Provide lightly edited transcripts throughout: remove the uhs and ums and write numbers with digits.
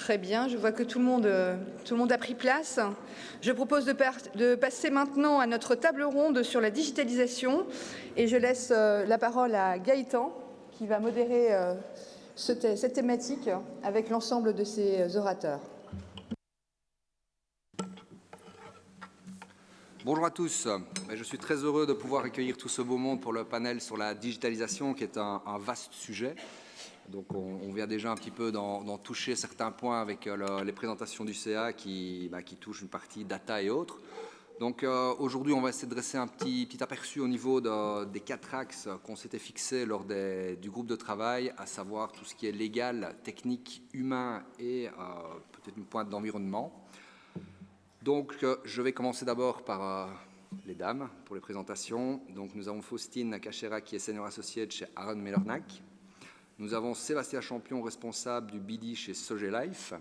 Très bien, je vois que tout le monde a pris place. Je propose de passer maintenant à notre table ronde sur la digitalisation et je laisse la parole à Gaëtan qui va modérer cette thématique avec l'ensemble de ses orateurs. Bonjour à tous, je suis très heureux de pouvoir accueillir tout ce beau monde pour le panel sur la digitalisation qui est un vaste sujet. Donc on vient déjà un petit peu d'en toucher certains points avec les présentations du CA qui touchent une partie data et autres. Donc aujourd'hui on va essayer de dresser un petit aperçu au niveau des 4 axes qu'on s'était fixés lors du groupe de travail, à savoir tout ce qui est légal, technique, humain et peut-être une pointe d'environnement. Donc, je vais commencer d'abord par les dames pour les présentations. Donc, nous avons Faustine Cachera qui est senior associate chez Aaron Mellernack. Nous avons Sébastien Champion, responsable du BD chez Sogelife.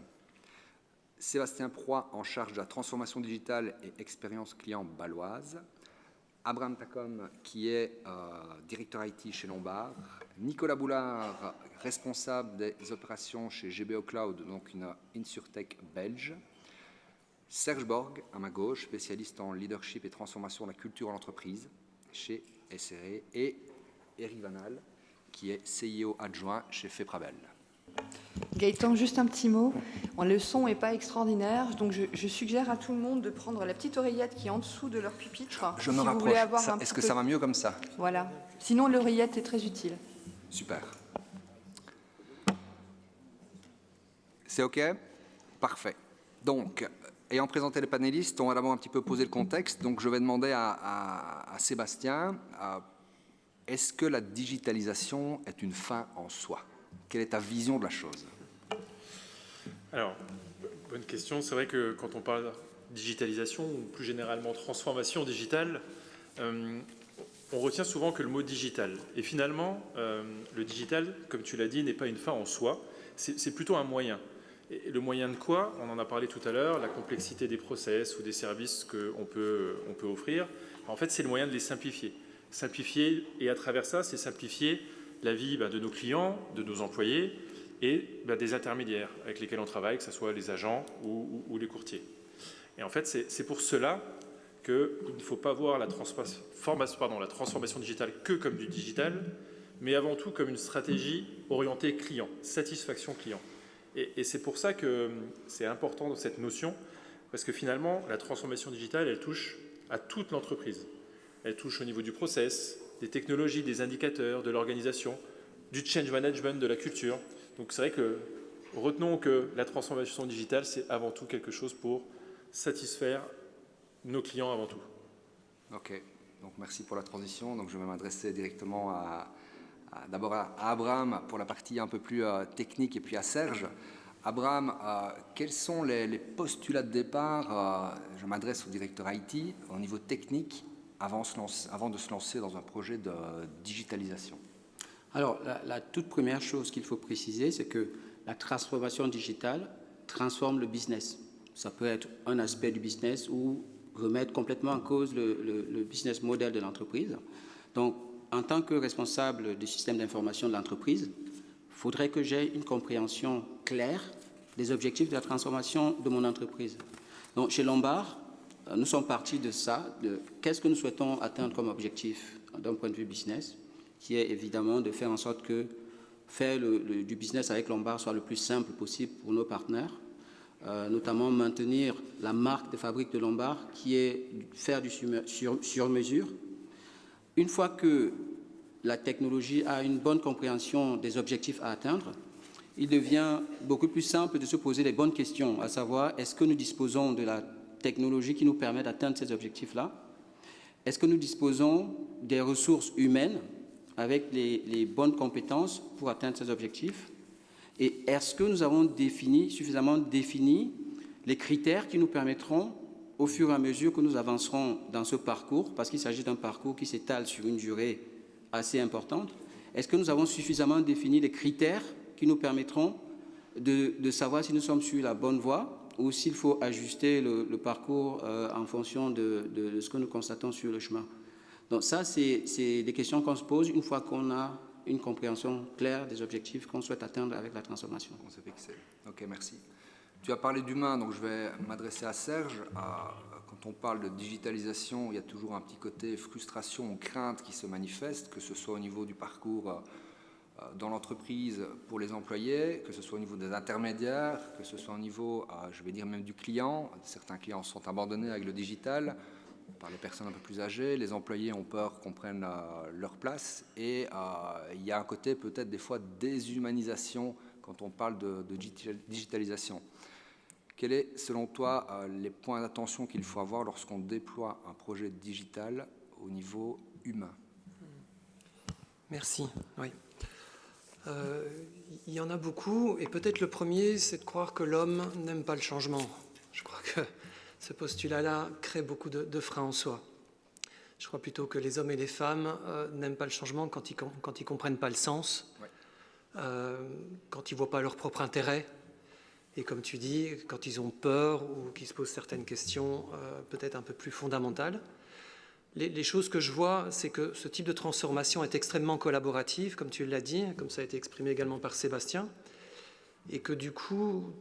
Sébastien Proy en charge de la transformation digitale et expérience client baloise. Abraham Tacom qui est directeur IT chez Lombard. Nicolas Boulard, responsable des opérations chez GBO Cloud, donc une insurtech belge. Serge Borg, à ma gauche, spécialiste en leadership et transformation de la culture en entreprise chez SRE, et Eric Vanal, qui est CIO adjoint chez Feprabel. Gaëtan, juste un petit mot. Le son n'est pas extraordinaire, donc je suggère à tout le monde de prendre la petite oreillette qui est en dessous de leur pupitre. Je me rapproche. Est-ce que ça va mieux comme ça? Voilà. Sinon, l'oreillette est très utile. Super. C'est OK? Parfait. Donc, ayant présenté les panélistes, on va d'abord un petit peu poser le contexte. Donc, je vais demander à Sébastien, est-ce que la digitalisation est une fin en soi? Quelle est ta vision de la chose? Alors, bonne question. C'est vrai que quand on parle digitalisation, ou plus généralement transformation digitale, on retient souvent que le mot digital. Et finalement, le digital, comme tu l'as dit, n'est pas une fin en soi, c'est plutôt un moyen. Et le moyen de quoi? On en a parlé tout à l'heure, la complexité des process ou des services qu'on peut offrir. En fait, c'est le moyen de les simplifier. Simplifier, et à travers ça, c'est simplifier la vie de nos clients, de nos employés et des intermédiaires avec lesquels on travaille, que ce soit les agents ou les courtiers. Et en fait, c'est pour cela qu'il ne faut pas voir la transformation digitale que comme du digital, mais avant tout comme une stratégie orientée client, satisfaction client. Et c'est pour ça que c'est important cette notion, parce que finalement, la transformation digitale, elle touche à toute l'entreprise. Elle touche au niveau du process, des technologies, des indicateurs, de l'organisation, du change management, de la culture. Donc c'est vrai que retenons que la transformation digitale, c'est avant tout quelque chose pour satisfaire nos clients avant tout. OK. Donc merci pour la transition. Donc je vais m'adresser directement d'abord à Abraham pour la partie un peu plus technique et puis à Serge. Abraham, quels sont les postulats de départ? Je m'adresse au directeur IT au niveau technique avant de se lancer dans un projet de digitalisation. Alors, la toute première chose qu'il faut préciser, c'est que la transformation digitale transforme le business. Ça peut être un aspect du business ou remettre complètement en cause le business model de l'entreprise. Donc, en tant que responsable du système d'information de l'entreprise, il faudrait que j'aie une compréhension claire des objectifs de la transformation de mon entreprise. Donc, chez Lombard, nous sommes partis de ça, de qu'est-ce que nous souhaitons atteindre comme objectif d'un point de vue business, qui est évidemment de faire en sorte que faire du business avec Lombard soit le plus simple possible pour nos partenaires, notamment maintenir la marque de fabrique de Lombard, qui est faire du sur-mesure. Une fois que la technologie a une bonne compréhension des objectifs à atteindre, il devient beaucoup plus simple de se poser les bonnes questions, à savoir, est-ce que nous disposons de la technologie qui nous permet d'atteindre ces objectifs-là? Est-ce que nous disposons des ressources humaines avec les bonnes compétences pour atteindre ces objectifs? Et est-ce que nous avons suffisamment défini les critères qui nous permettront, au fur et à mesure que nous avancerons dans ce parcours, parce qu'il s'agit d'un parcours qui s'étale sur une durée assez importante, est-ce que nous avons suffisamment défini les critères qui nous permettront de savoir si nous sommes sur la bonne voie ou s'il faut ajuster le parcours en fonction de ce que nous constatons sur le chemin? Donc ça, c'est des questions qu'on se pose une fois qu'on a une compréhension claire des objectifs qu'on souhaite atteindre avec la transformation. On s'est fixé. OK, merci. Tu as parlé d'humain, donc je vais m'adresser à Serge. Quand on parle de digitalisation, il y a toujours un petit côté frustration ou crainte qui se manifeste, que ce soit au niveau du parcours dans l'entreprise pour les employés, que ce soit au niveau des intermédiaires, que ce soit au niveau, je vais dire même du client. Certains clients sont abandonnés avec le digital par les personnes un peu plus âgées. Les employés ont peur qu'on prenne leur place. Et il y a un côté peut-être des fois déshumanisation quand on parle de digitalisation. Quels sont, selon toi, les points d'attention qu'il faut avoir lorsqu'on déploie un projet digital au niveau humain? Merci. Oui. Il y en a beaucoup, et peut-être le premier, c'est de croire que l'homme n'aime pas le changement. Je crois que ce postulat-là crée beaucoup de freins en soi. Je crois plutôt que les hommes et les femmes n'aiment pas le changement quand ils comprennent pas le sens, ouais. Quand ils voient pas leur propre intérêt, et comme tu dis, quand ils ont peur ou qu'ils se posent certaines questions peut-être un peu plus fondamentales. Les choses que je vois, c'est que ce type de transformation est extrêmement collaborative, comme tu l'as dit, comme ça a été exprimé également par Sébastien, et que du coup,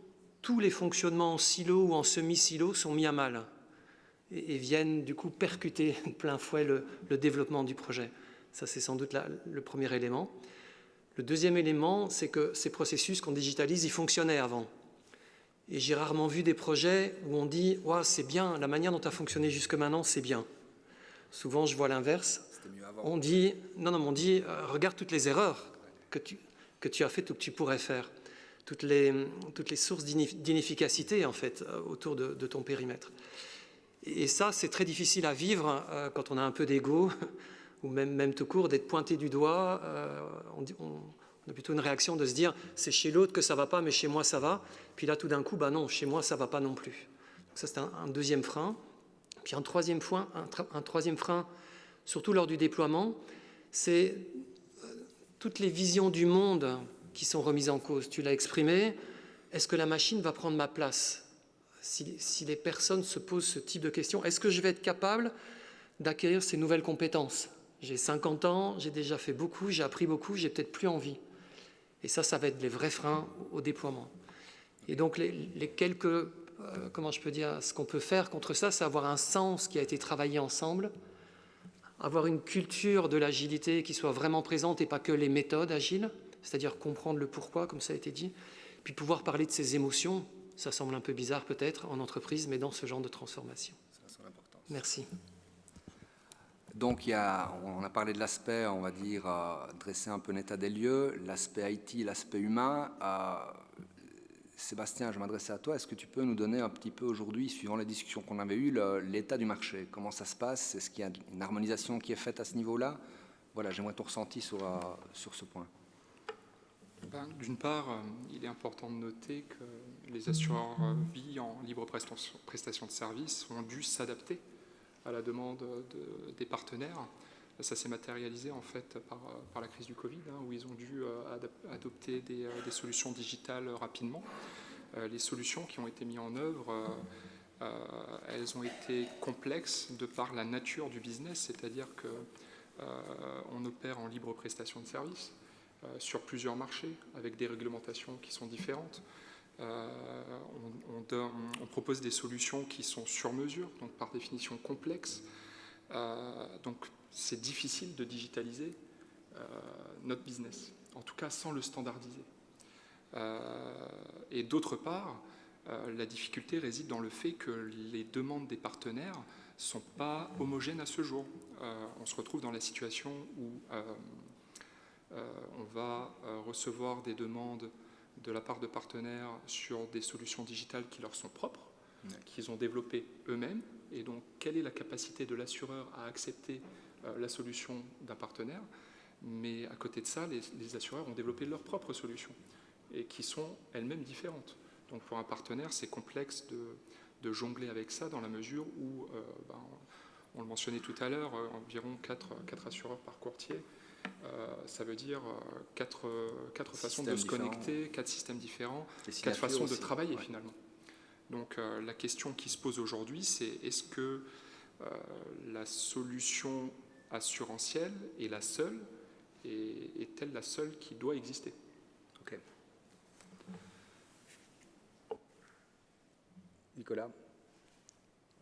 tous les fonctionnements en silo ou en semi-silo sont mis à mal et viennent du coup percuter de plein fouet le développement du projet. Ça, c'est sans doute le premier élément. Le deuxième élément, c'est que ces processus qu'on digitalise, ils fonctionnaient avant. Et j'ai rarement vu des projets où on dit « c'est bien, la manière dont tu as fonctionné jusque maintenant, c'est bien ». Souvent, je vois l'inverse. On dit, regarde toutes les erreurs que tu as faites ou que tu pourrais faire, toutes les sources d'inefficacité en fait autour de ton périmètre. Et ça, c'est très difficile à vivre quand on a un peu d'ego ou même tout court d'être pointé du doigt. On a plutôt une réaction de se dire, c'est chez l'autre que ça va pas, mais chez moi ça va. Puis là, tout d'un coup, non, chez moi ça va pas non plus. Donc ça, c'est un deuxième frein. Puis un troisième frein, surtout lors du déploiement, c'est toutes les visions du monde qui sont remises en cause. Tu l'as exprimé, est-ce que la machine va prendre ma place? Si les personnes se posent ce type de questions, est-ce que je vais être capable d'acquérir ces nouvelles compétences? J'ai 50 ans, j'ai déjà fait beaucoup, j'ai appris beaucoup, j'ai peut-être plus envie. Et ça va être les vrais freins au déploiement. Et donc les quelques... comment je peux dire, ce qu'on peut faire contre ça, c'est avoir un sens qui a été travaillé ensemble, avoir une culture de l'agilité qui soit vraiment présente et pas que les méthodes agiles, c'est-à-dire comprendre le pourquoi, comme ça a été dit, puis pouvoir parler de ses émotions. Ça semble un peu bizarre peut-être en entreprise, mais dans ce genre de transformation. Merci. Donc, on a parlé de l'aspect, on va dire, dresser un peu un état des lieux, l'aspect IT, l'aspect humain. Sébastien, je m'adressais à toi. Est-ce que tu peux nous donner un petit peu aujourd'hui, suivant les discussions qu'on avait eues, l'état du marché? Comment ça se passe? Est-ce qu'il y a une harmonisation qui est faite à ce niveau-là? Voilà, j'aimerais ton ressenti sur ce point. D'une part, il est important de noter que les assureurs vie en libre prestation de services ont dû s'adapter à la demande des partenaires. Ça s'est matérialisé en fait par la crise du Covid, où ils ont dû adopter des solutions digitales rapidement. Les solutions qui ont été mises en œuvre, elles ont été complexes de par la nature du business, c'est-à-dire qu'on opère en libre prestation de services sur plusieurs marchés avec des réglementations qui sont différentes. On propose des solutions qui sont sur mesure, donc par définition complexes. Donc c'est difficile de digitaliser notre business, en tout cas sans le standardiser. Et d'autre part, la difficulté réside dans le fait que les demandes des partenaires ne sont pas homogènes à ce jour. On se retrouve dans la situation où on va recevoir des demandes de la part de partenaires sur des solutions digitales qui leur sont propres, qu'ils ont développées eux-mêmes. Et donc, quelle est la capacité de l'assureur à accepter la solution d'un partenaire? Mais à côté de ça, les assureurs ont développé leurs propres solutions et qui sont elles-mêmes différentes. Donc, pour un partenaire, c'est complexe de jongler avec ça dans la mesure où, on le mentionnait tout à l'heure, environ 4 assureurs par courtier. Ça veut dire 4 façons de se connecter, 4 systèmes différents, 4 façons de travailler finalement. Donc la question qui se pose aujourd'hui, c'est est-ce que la solution assurantielle est la seule et est-elle la seule qui doit exister? Ok. Nicolas,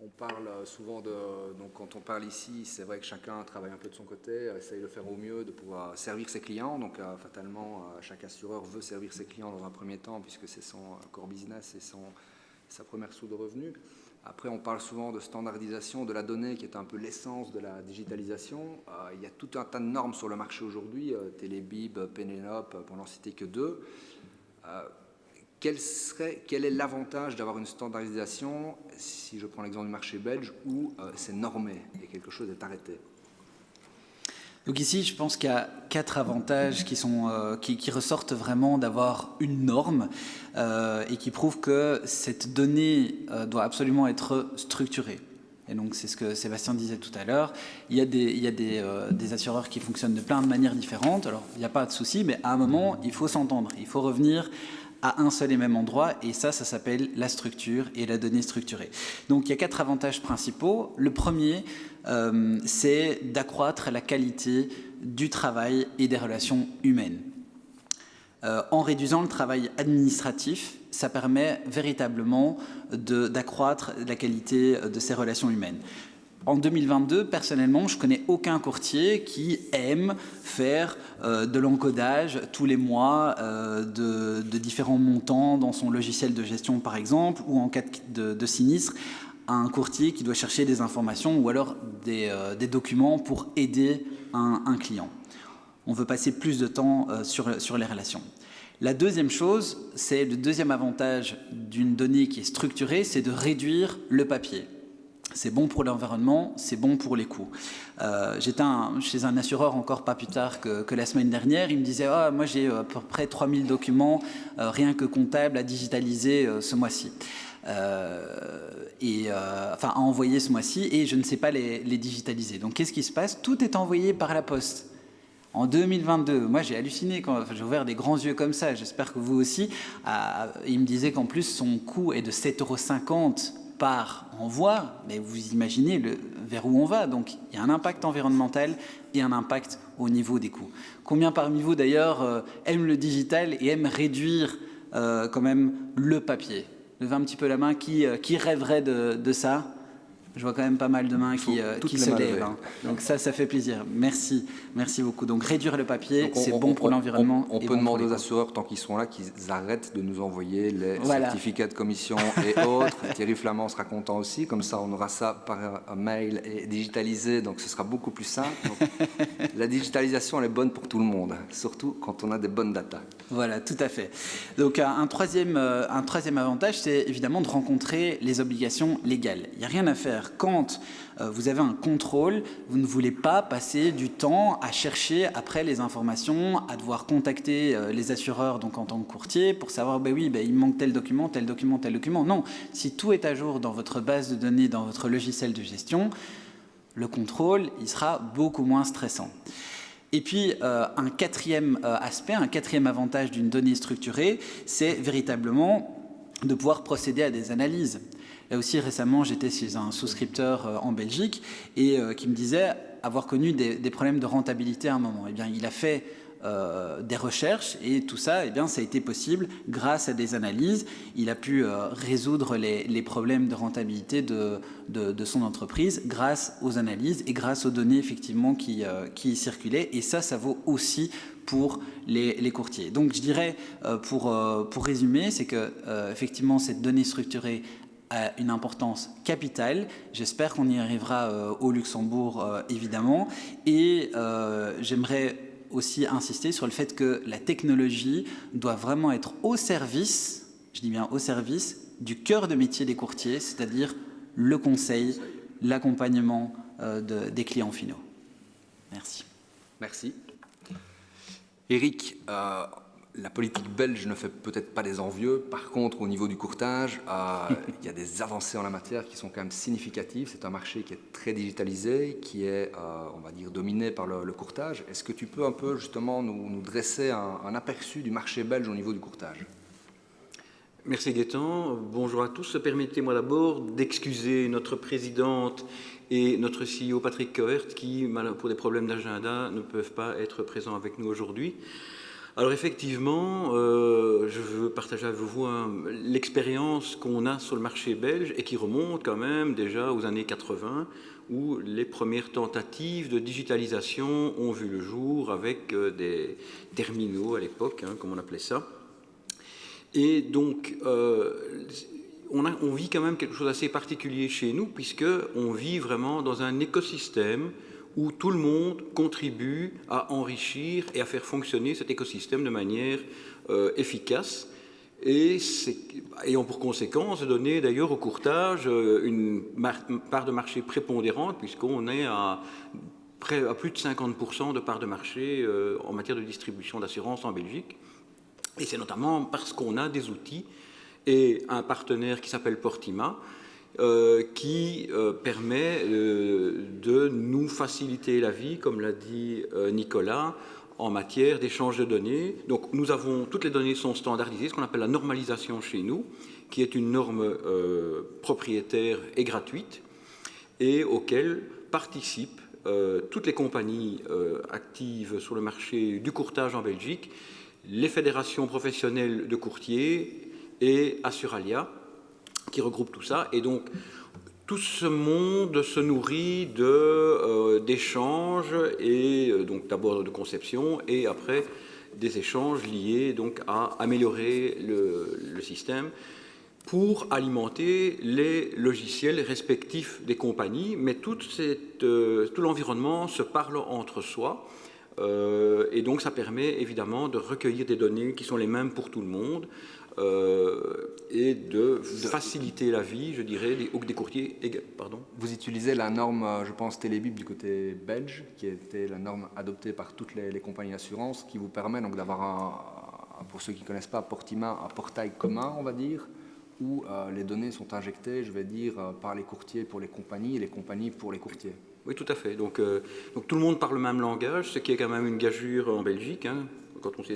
on parle souvent donc quand on parle ici, c'est vrai que chacun travaille un peu de son côté, essaye de faire au mieux, de pouvoir servir ses clients. Donc fatalement, chaque assureur veut servir ses clients dans un premier temps, puisque c'est son core business et sa première source de revenus. Après, on parle souvent de standardisation de la donnée, qui est un peu l'essence de la digitalisation. Il y a tout un tas de normes sur le marché aujourd'hui, Télébib, Pénélope, pour n'en citer que deux. Quel est l'avantage d'avoir une standardisation, si je prends l'exemple du marché belge, où c'est normé et quelque chose est arrêté? Donc ici, je pense qu'il y a 4 avantages qui ressortent vraiment d'avoir une norme et qui prouvent que cette donnée doit absolument être structurée. Et donc c'est ce que Sébastien disait tout à l'heure. Il y a des assureurs qui fonctionnent de plein de manières différentes. Alors il n'y a pas de souci, mais à un moment, il faut s'entendre. Il faut revenir à un seul et même endroit, et ça s'appelle la structure et la donnée structurée. Donc il y a 4 avantages principaux. Le premier, c'est d'accroître la qualité du travail et des relations humaines. En réduisant le travail administratif, ça permet véritablement d'accroître la qualité de ces relations humaines. En 2022, personnellement, je ne connais aucun courtier qui aime faire de l'encodage tous les mois de différents montants dans son logiciel de gestion, par exemple, ou en cas de sinistre, un courtier qui doit chercher des informations ou alors des documents pour aider un client. On veut passer plus de temps sur les relations. La deuxième chose, c'est le deuxième avantage d'une donnée qui est structurée, c'est de réduire le papier. C'est bon pour l'environnement, c'est bon pour les coûts. J'étais chez un assureur encore pas plus tard que la semaine dernière. Il me disait « moi j'ai à peu près 3000 documents, rien que comptables, à digitaliser ce mois-ci. » à envoyer ce mois-ci, et je ne sais pas les digitaliser. Donc qu'est-ce qui se passe? Tout est envoyé par la poste. En 2022, moi j'ai halluciné quand j'ai ouvert des grands yeux comme ça, j'espère que vous aussi. Il me disait qu'en plus son coût est de 7,50 € par envoi, mais vous imaginez vers où on va. Donc il y a un impact environnemental et un impact au niveau des coûts. Combien parmi vous d'ailleurs aiment le digital et aiment réduire quand même le papier? Levez un petit peu la main, qui rêverait de ça? Je vois quand même pas mal de mains qui se lèvent. Hein. Donc ça fait plaisir. Merci beaucoup. Donc réduire le papier, c'est bon pour l'environnement. On peut demander aux assureurs, tant qu'ils sont là, qu'ils arrêtent de nous envoyer les certificats de commission et autres. Thierry Flamand sera content aussi. Comme ça, on aura ça par un mail et digitalisé. Donc ce sera beaucoup plus simple. Donc, la digitalisation, elle est bonne pour tout le monde, surtout quand on a des bonnes datas. Voilà, tout à fait. Donc un troisième avantage, c'est évidemment de rencontrer les obligations légales. Il n'y a rien à faire. Quand vous avez un contrôle, vous ne voulez pas passer du temps à chercher après les informations, à devoir contacter les assureurs donc en tant que courtier pour savoir il me manque tel document, tel document, tel document. Non, si tout est à jour dans votre base de données, dans votre logiciel de gestion, le contrôle, il sera beaucoup moins stressant. Et puis, un quatrième aspect, un quatrième avantage d'une donnée structurée, c'est véritablement de pouvoir procéder à des analyses. Là aussi, récemment, j'étais chez un souscripteur en Belgique et qui me disait avoir connu des problèmes de rentabilité à un moment. Eh bien, il a fait des recherches et tout ça, ça a été possible grâce à des analyses. Il a pu résoudre les problèmes de rentabilité de son entreprise grâce aux analyses et grâce aux données effectivement qui circulaient. Et ça vaut aussi pour les courtiers. Donc, je dirais, pour résumer, c'est que effectivement, cette donnée structurée a une importance capitale. J'espère qu'on y arrivera au Luxembourg, évidemment. Et j'aimerais aussi insister sur le fait que la technologie doit vraiment être au service, je dis bien au service, du cœur de métier des courtiers, c'est-à-dire le conseil, l'accompagnement des clients finaux. Merci. Merci. Eric, la politique belge ne fait peut-être pas des envieux. Par contre, au niveau du courtage, il y a des avancées en la matière qui sont quand même significatives. C'est un marché qui est très digitalisé, qui est, on va dire, dominé par le courtage. Est-ce que tu peux un peu justement nous dresser un aperçu du marché belge au niveau du courtage? Merci Gaëtan. Bonjour à tous. Permettez-moi d'abord d'excuser notre présidente et notre CEO Patrick Cohert qui, pour des problèmes d'agenda, ne peuvent pas être présents avec nous aujourd'hui. Alors effectivement, je veux partager avec vous l'expérience qu'on a sur le marché belge et qui remonte quand même déjà aux années 80, où les premières tentatives de digitalisation ont vu le jour avec des terminaux à l'époque, hein, comme on appelait ça. Et donc, on vit quand même quelque chose d'assez particulier chez nous, puisqu'on vit vraiment dans un écosystème où tout le monde contribue à enrichir et à faire fonctionner cet écosystème de manière efficace. Et ayant pour conséquence de donner d'ailleurs au courtage une part de marché prépondérante, puisqu'on est à plus de 50% de part de marché en matière de distribution d'assurance en Belgique. Et c'est notamment parce qu'on a des outils et un partenaire qui s'appelle Portima, qui permet de nous faciliter la vie, comme l'a dit Nicolas, en matière d'échange de données. Donc nous avons, toutes les données sont standardisées, ce qu'on appelle la normalisation chez nous, qui est une norme propriétaire et gratuite, et auquel participent toutes les compagnies actives sur le marché du courtage en Belgique, les fédérations professionnelles de courtiers et Assuralia, qui regroupe tout ça. Et donc, tout ce monde se nourrit d'échanges, et donc d'abord de conception, et après des échanges liés donc à améliorer le système pour alimenter les logiciels respectifs des compagnies. Mais tout l'environnement se parle entre soi, et donc ça permet évidemment de recueillir des données qui sont les mêmes pour tout le monde, et de faciliter la vie, je dirais, des courtiers. Pardon. Vous utilisez la norme, je pense, Télébib du côté belge, qui était la norme adoptée par toutes les compagnies d'assurance, qui vous permet donc d'avoir, pour ceux qui ne connaissent pas, Portima, un portail commun, on va dire, où les données sont injectées, je vais dire, par les courtiers pour les compagnies et les compagnies pour les courtiers. Oui, tout à fait. Donc tout le monde parle le même langage, ce qui est quand même une gageure en Belgique, hein, quand on sait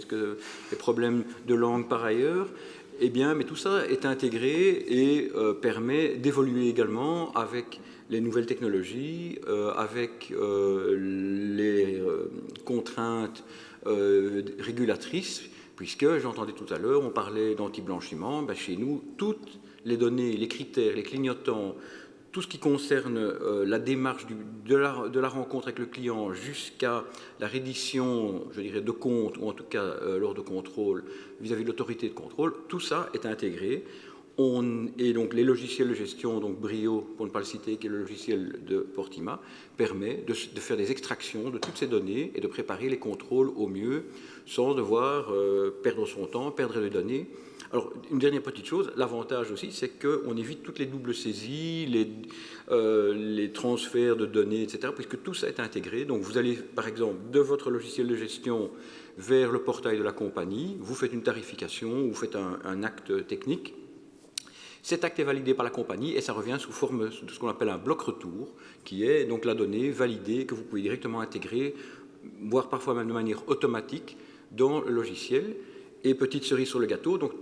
les problèmes de langue par ailleurs. Eh bien, mais tout ça est intégré et permet d'évoluer également avec les nouvelles technologies, avec les contraintes régulatrices, puisque, j'entendais tout à l'heure, on parlait d'anti-blanchiment. Ben, chez nous, toutes les données, les critères, les clignotants, tout ce qui concerne la démarche de la rencontre avec le client jusqu'à la reddition, je dirais, de compte, ou en tout cas lors de contrôle vis-à-vis de l'autorité de contrôle, tout ça est intégré. Et donc les logiciels de gestion, donc Brio, pour ne pas le citer, qui est le logiciel de Portima, permet de faire des extractions de toutes ces données et de préparer les contrôles au mieux, sans devoir perdre son temps, perdre les données. Alors, une dernière petite chose, l'avantage aussi, c'est qu'on évite toutes les doubles saisies, les transferts de données, etc., puisque tout ça est intégré. Donc, vous allez, par exemple, de votre logiciel de gestion vers le portail de la compagnie, vous faites une tarification, vous faites un acte technique. Cet acte est validé par la compagnie et ça revient sous forme de ce qu'on appelle un bloc retour, qui est donc la donnée validée que vous pouvez directement intégrer, voire parfois même de manière automatique, dans le logiciel. Et petite cerise sur le gâteau, donc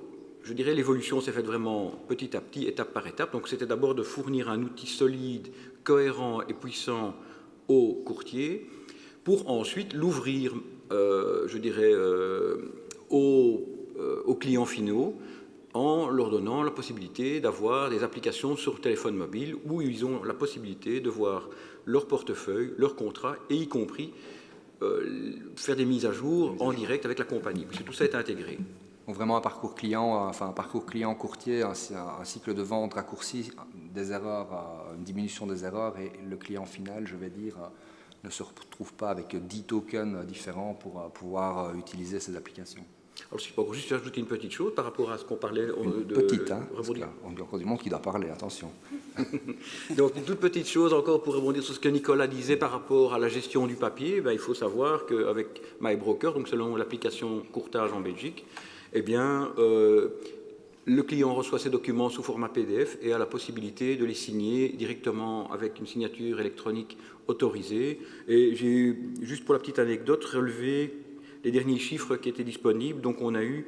je dirais l'évolution s'est faite vraiment petit à petit, étape par étape. Donc c'était d'abord de fournir un outil solide, cohérent et puissant aux courtiers, pour ensuite l'ouvrir, je dirais, aux clients finaux, en leur donnant la possibilité d'avoir des applications sur téléphone mobile où ils ont la possibilité de voir leur portefeuille, leur contrat, et y compris faire des mises à jour en direct avec la compagnie, puisque tout ça est intégré. Donc vraiment un parcours client, enfin un parcours client courtier, un cycle de vente raccourci, des erreurs, une diminution des erreurs, et le client final, je vais dire, ne se retrouve pas avec 10 tokens différents pour pouvoir utiliser ces applications. Alors, si je peux juste ajouter une petite chose par rapport à ce qu'on parlait de... Petite, hein, parce qu'on a encore du monde qui doit parler, attention. Donc, une toute petite chose encore pour rebondir sur ce que Nicolas disait par rapport à la gestion du papier. Ben, il faut savoir qu'avec MyBroker, donc selon l'application courtage en Belgique, eh bien, le client reçoit ses documents sous format PDF et a la possibilité de les signer directement avec une signature électronique autorisée. Et j'ai, juste pour la petite anecdote, relevé les derniers chiffres qui étaient disponibles. Donc on a eu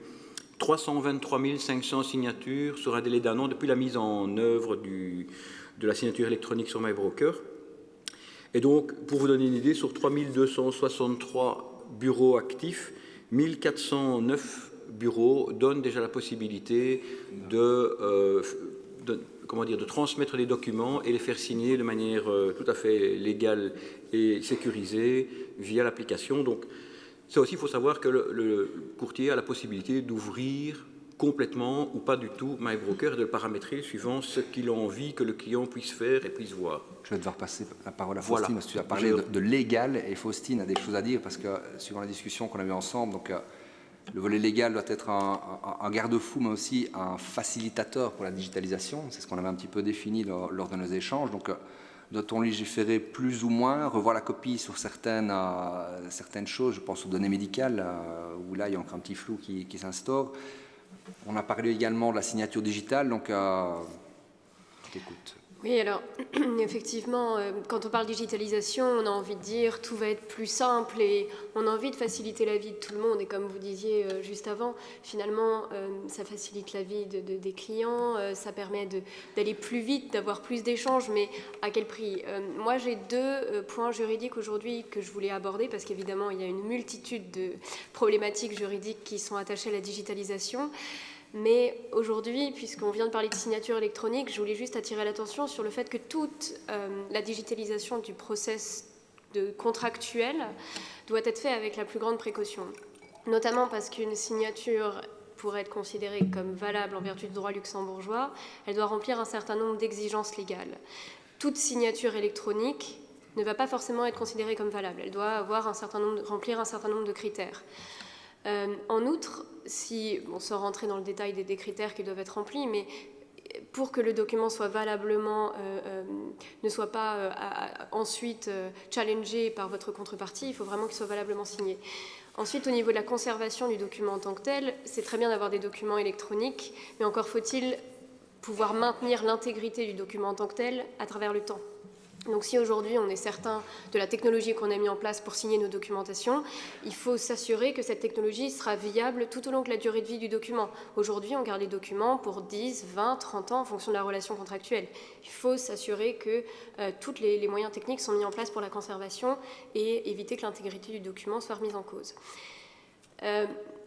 323 500 signatures sur un délai d'un an depuis la mise en œuvre de la signature électronique sur MyBroker. Et donc, pour vous donner une idée, sur 3263 bureaux actifs, 1409 bureaux donnent déjà la possibilité de transmettre des documents et les faire signer de manière tout à fait légale et sécurisée via l'application. Donc, ça aussi, il faut savoir que le courtier a la possibilité d'ouvrir complètement ou pas du tout MyBroker et de le paramétrer suivant ce qu'il a envie que le client puisse faire et puisse voir. Je vais devoir passer la parole à Voilà. Faustine, parce que tu as parlé de légal, et Faustine a des choses à dire, parce que suivant la discussion qu'on a eue ensemble, donc, le volet légal doit être un garde-fou, mais aussi un facilitateur pour la digitalisation. C'est ce qu'on avait un petit peu défini lors de nos échanges. Donc, doit-on légiférer plus ou moins, revoir la copie sur certaines choses, je pense aux données médicales, où là, il y a encore un petit flou qui s'instaure. On a parlé également de la signature digitale, donc je t'écoute. Oui, alors, effectivement, quand on parle digitalisation, on a envie de dire tout va être plus simple et on a envie de faciliter la vie de tout le monde. Et comme vous disiez juste avant, finalement, ça facilite la vie des clients, ça permet d'aller plus vite, d'avoir plus d'échanges, mais à quel prix? Moi, j'ai deux points juridiques aujourd'hui que je voulais aborder parce qu'évidemment, il y a une multitude de problématiques juridiques qui sont attachées à la digitalisation. Mais aujourd'hui, puisqu'on vient de parler de signature électronique, je voulais juste attirer l'attention sur le fait que toute la digitalisation du process contractuel doit être faite avec la plus grande précaution. Notamment parce qu'une signature, pour être considérée comme valable en vertu du droit luxembourgeois, elle doit remplir un certain nombre d'exigences légales. Toute signature électronique ne va pas forcément être considérée comme valable. Elle doit remplir un certain nombre de critères. En outre, sans rentrer dans le détail des critères qui doivent être remplis, mais pour que le document soit valablement, ne soit pas ensuite challengé par votre contrepartie, il faut vraiment qu'il soit valablement signé. Ensuite, au niveau de la conservation du document en tant que tel, c'est très bien d'avoir des documents électroniques, mais encore faut-il pouvoir maintenir l'intégrité du document en tant que tel à travers le temps. Donc si aujourd'hui on est certain de la technologie qu'on a mis en place pour signer nos documentations, il faut s'assurer que cette technologie sera viable tout au long de la durée de vie du document. Aujourd'hui, on garde les documents pour 10, 20, 30 ans en fonction de la relation contractuelle. Il faut s'assurer que tous les moyens techniques sont mis en place pour la conservation et éviter que l'intégrité du document soit remise en cause.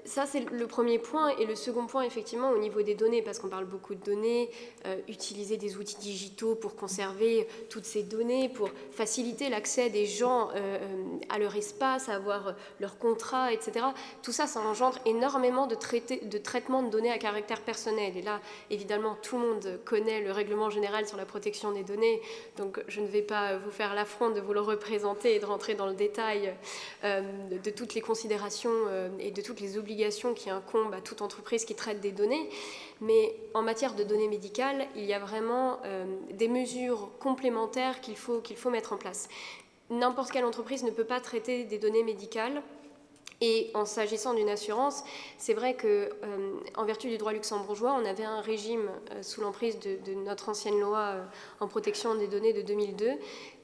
Ça, c'est le premier point. Et le second point, effectivement, au niveau des données, parce qu'on parle beaucoup de données, utiliser des outils digitaux pour conserver toutes ces données, pour faciliter l'accès des gens à leur espace, à avoir leur contrat, etc. Tout ça, ça engendre énormément de traitement de données à caractère personnel. Et là, évidemment, tout le monde connaît le règlement général sur la protection des données, donc je ne vais pas vous faire l'affront de vous le représenter et de rentrer dans le détail de toutes les considérations et de toutes les obligations qui incombent à toute entreprise qui traite des données. Mais en matière de données médicales, il y a vraiment des mesures complémentaires qu'il faut mettre en place. N'importe quelle entreprise ne peut pas traiter des données médicales. Et en s'agissant d'une assurance, c'est vrai qu'en vertu du droit luxembourgeois, on avait un régime sous l'emprise de notre ancienne loi en protection des données de 2002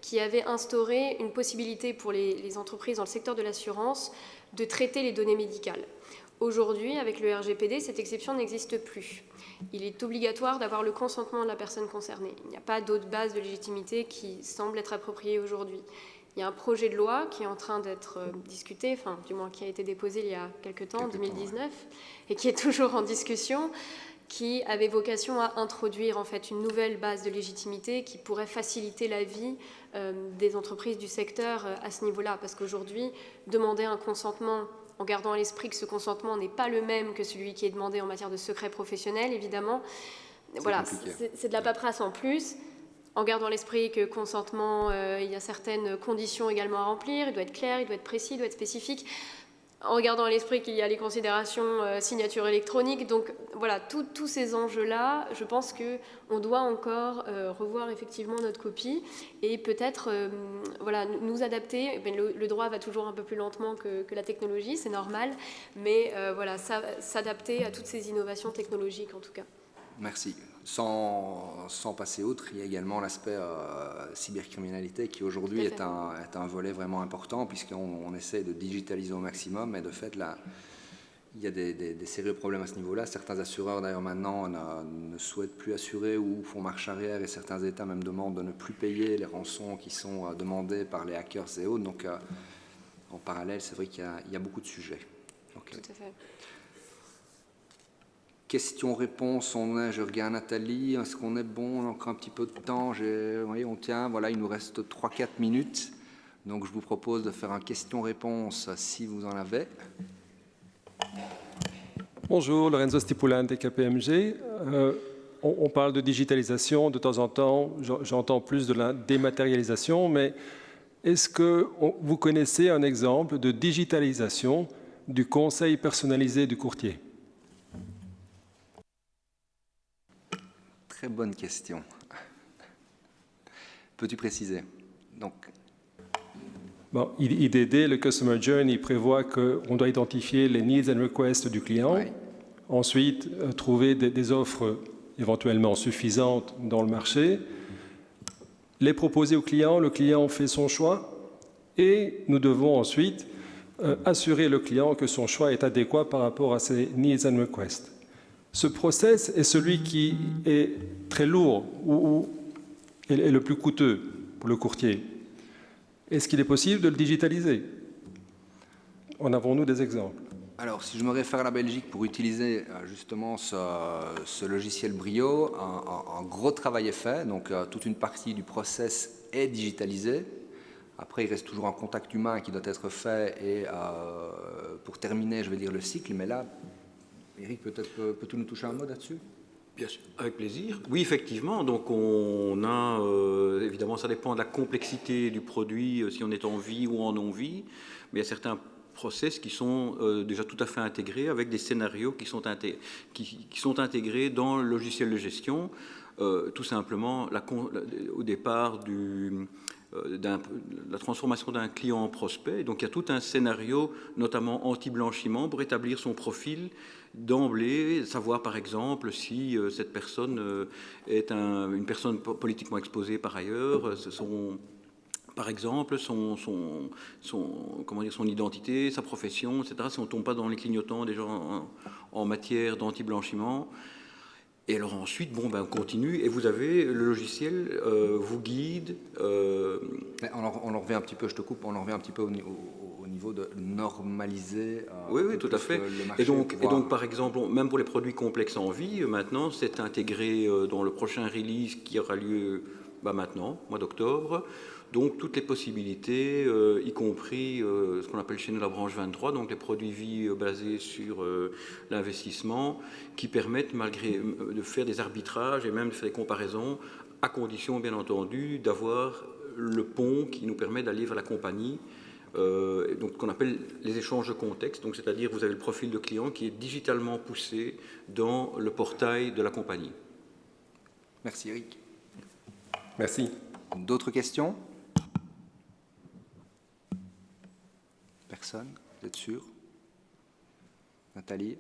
qui avait instauré une possibilité pour les entreprises dans le secteur de l'assurance de traiter les données médicales. Aujourd'hui, avec le RGPD, cette exception n'existe plus. Il est obligatoire d'avoir le consentement de la personne concernée. Il n'y a pas d'autre base de légitimité qui semble être appropriée aujourd'hui. Il y a un projet de loi qui est en train d'être discuté, enfin du moins qui a été déposé il y a quelques temps, en 2019, et qui est toujours en discussion, qui avait vocation à introduire en fait une nouvelle base de légitimité qui pourrait faciliter la vie des entreprises du secteur à ce niveau-là. Parce qu'aujourd'hui, demander un consentement en gardant à l'esprit que ce consentement n'est pas le même que celui qui est demandé en matière de secret professionnel, évidemment, voilà, c'est de la paperasse en plus. En gardant à l'esprit que consentement, il y a certaines conditions également à remplir, il doit être clair, il doit être précis, il doit être spécifique. En gardant à l'esprit qu'il y a les considérations signature électronique. Donc voilà, tous ces enjeux-là, je pense qu'on doit encore revoir effectivement notre copie et peut-être voilà, nous adapter. Le droit va toujours un peu plus lentement que la technologie, c'est normal, mais voilà, s'adapter à toutes ces innovations technologiques en tout cas. Merci. Sans passer outre, il y a également l'aspect cybercriminalité qui aujourd'hui est un volet vraiment important puisqu'on essaie de digitaliser au maximum et de fait là, il y a des sérieux problèmes à ce niveau-là. Certains assureurs d'ailleurs maintenant ne souhaitent plus assurer ou font marche arrière et certains États même demandent de ne plus payer les rançons qui sont demandées par les hackers et autres. Donc en parallèle, c'est vrai qu'il y a beaucoup de sujets. Ok. Tout à fait. Questions-réponses, je regarde Nathalie, est-ce qu'on est bon? On a encore un petit peu de temps, oui, on tient, voilà, il nous reste 3-4 minutes. Donc je vous propose de faire un question-réponse si vous en avez. Bonjour, Lorenzo Stipulante, KPMG. On parle de digitalisation, de temps en temps, j'entends plus de la dématérialisation, mais est-ce que vous connaissez un exemple de digitalisation du conseil personnalisé du courtier? Très bonne question. Peux-tu préciser? Donc, bon, IDD, le Customer Journey, prévoit qu'on doit identifier les needs and requests du client, oui. Ensuite trouver des offres éventuellement suffisantes dans le marché, les proposer au client, le client fait son choix, et nous devons ensuite assurer le client que son choix est adéquat par rapport à ses needs and requests. Ce process est celui qui est très lourd ou est le plus coûteux pour le courtier. Est-ce qu'il est possible de le digitaliser? En avons-nous des exemples? Alors, si je me réfère à la Belgique pour utiliser justement ce logiciel Brio, un gros travail est fait, donc toute une partie du process est digitalisée. Après, il reste toujours un contact humain qui doit être fait et pour terminer, je vais dire le cycle, mais là, Eric, peut-être peux-tu nous toucher un mot là-dessus? Bien sûr, avec plaisir. Oui, effectivement. Donc, on a, évidemment, ça dépend de la complexité du produit, si on est en vie ou en non-vie, mais il y a certains process qui sont déjà tout à fait intégrés avec des scénarios qui sont intégrés dans le logiciel de gestion. Tout simplement, au départ la transformation d'un client en prospect. Donc, il y a tout un scénario, notamment anti-blanchiment, pour établir son profil d'emblée, savoir par exemple si cette personne est une personne politiquement exposée par ailleurs, par exemple son identité, sa profession, etc., si on ne tombe pas dans les clignotants déjà en matière d'anti-blanchiment. Et alors ensuite, on continue, et vous avez le logiciel vous guide. On en revient un petit peu, je te coupe, on en revient un petit peu au niveau de normaliser oui, tout à fait. le marché. Et donc, par exemple, même pour les produits complexes en vie, maintenant, c'est intégré dans le prochain release qui aura lieu maintenant, mois d'octobre. Donc, toutes les possibilités, y compris ce qu'on appelle chez nous la branche 23, donc les produits vie basés sur l'investissement, qui permettent de faire des arbitrages et même de faire des comparaisons, à condition, bien entendu, d'avoir le pont qui nous permet d'aller vers la compagnie. Donc, ce qu'on appelle les échanges de contexte, donc c'est-à-dire vous avez le profil de client qui est digitalement poussé dans le portail de la compagnie. Merci Eric. Merci. D'autres questions? Personne? Vous êtes sûr? Nathalie?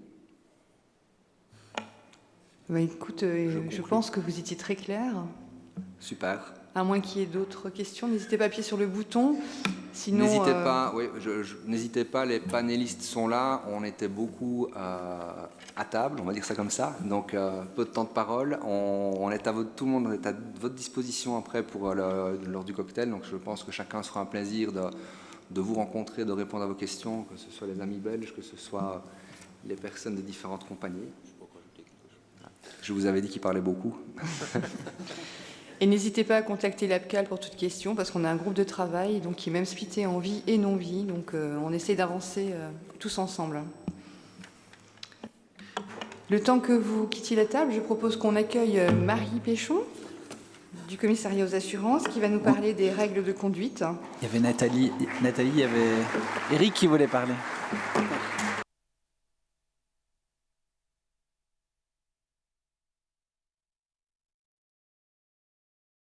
Écoute, je pense que vous étiez très clair. Super. À moins qu'il y ait d'autres questions, n'hésitez pas à appuyer sur le bouton. Sinon, n'hésitez pas, oui, n'hésitez pas, les panélistes sont là, on était beaucoup à table, on va dire ça comme ça, donc peu de temps de parole, tout le monde est à votre disposition après lors du cocktail, donc je pense que chacun se fera un plaisir de vous rencontrer, de répondre à vos questions, que ce soit les amis belges, que ce soit les personnes de différentes compagnies. Je vous avais dit qu'il parlait beaucoup. Et n'hésitez pas à contacter l'APCAL pour toute question, parce qu'on a un groupe de travail donc, qui est même splitté en vie et non-vie. Donc on essaie d'avancer tous ensemble. Le temps que vous quittiez la table, je propose qu'on accueille Marie Péchon, du commissariat aux assurances, qui va nous parler des règles de conduite. Il y avait Nathalie, il y avait Eric qui voulait parler.